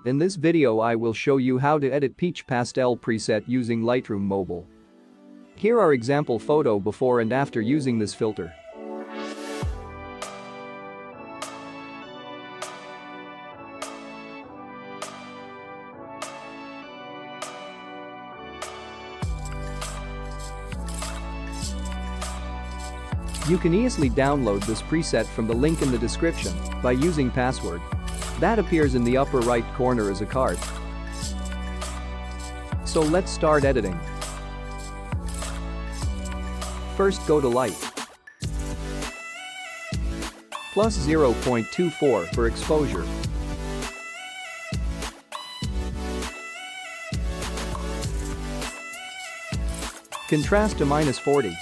In this video I will show you how to edit Peach Pastel preset using Lightroom Mobile. Here are example photo before and after using this filter. You can easily download this preset from the link in the description by using password that appears in the upper right corner as a card. So let's start editing. First go to Light. Plus 0.24 for exposure. Contrast to -40.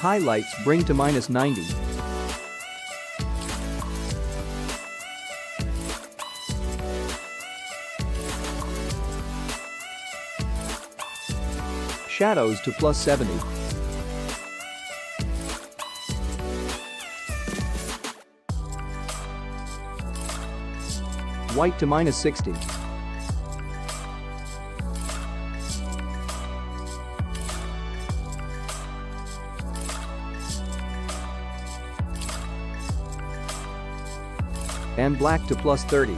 Highlights bring to -90. Shadows to +70. White to -60. And black to +30.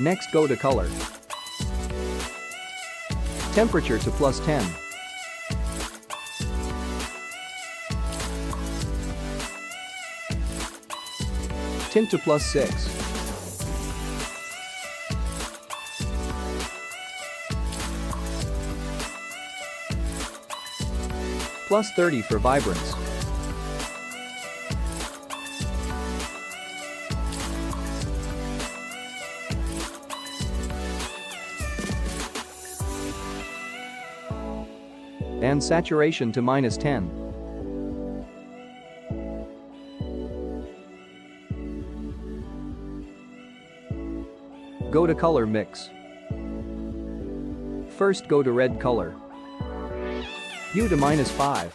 Next go to color. Temperature to +10. Tint to +6. +30 for vibrance. And saturation to -10. Go to color mix. First go to red color. Hue to -5.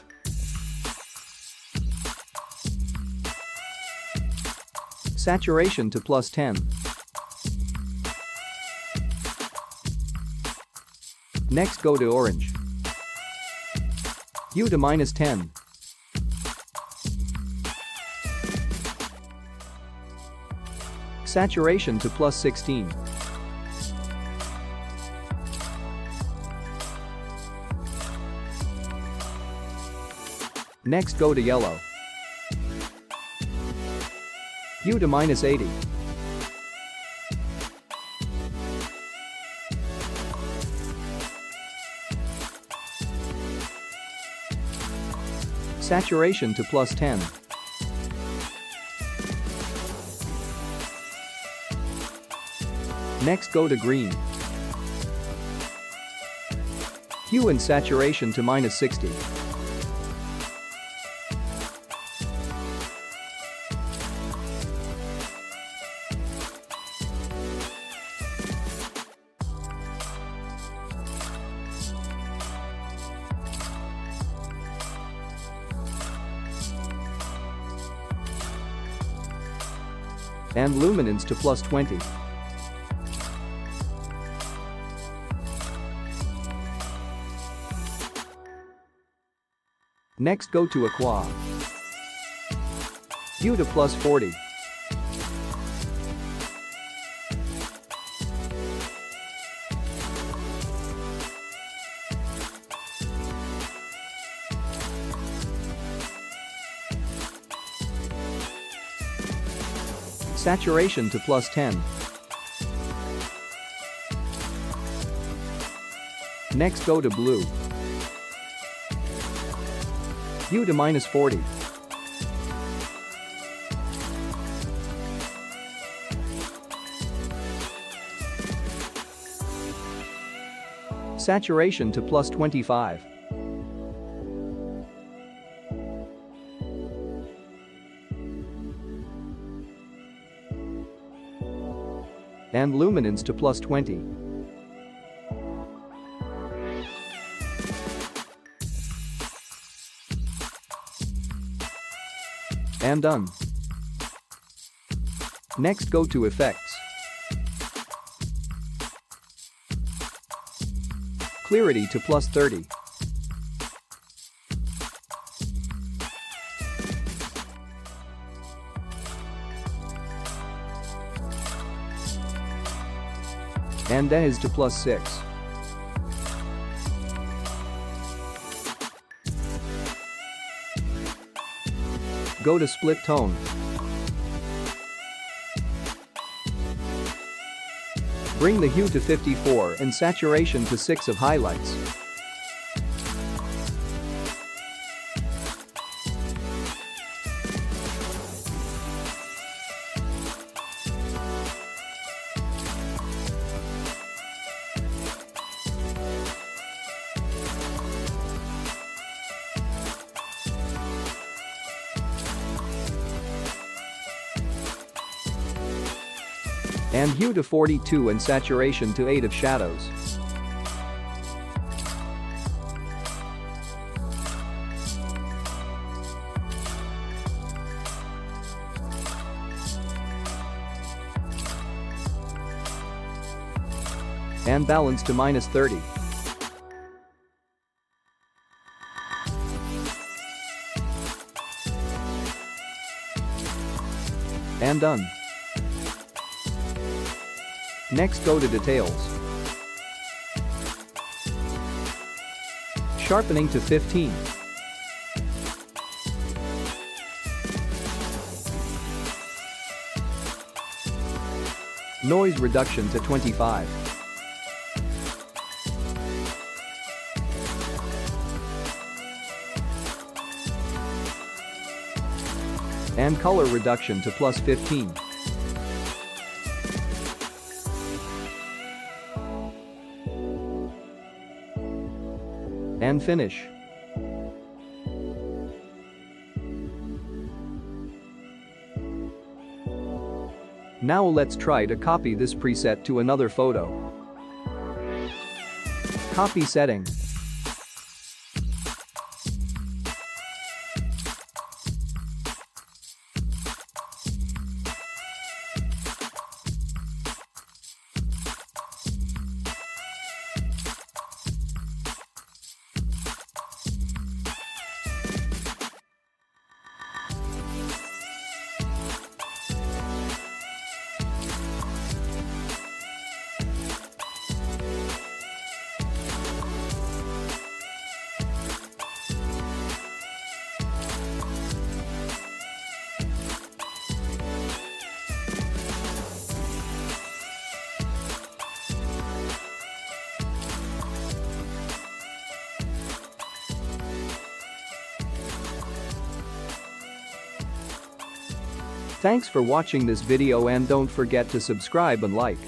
Saturation to +10. Next go to orange. Hue to -10. Saturation to +16. Next go to yellow. Hue to -80. Saturation to +10. Next go to green. Hue and saturation to -60. And luminance to +20. Next go to aqua. Hue to +40. Saturation to +10. Next go to blue. Hue to -40. Saturation to +25. And luminance to +20. And done. Next, go to Effects. Clarity to +30. And Dez to +6. Go to Split Tone. Bring the hue to 54 and saturation to 6 of highlights. And hue to 42 and saturation to 8 of shadows. And balance to -30. And done. Next, go to Details. Sharpening to 15. Noise reduction to 25. And color reduction to +15. And finish. Now let's try to copy this preset to another photo. Copy setting. Thanks for watching this video and don't forget to subscribe and like.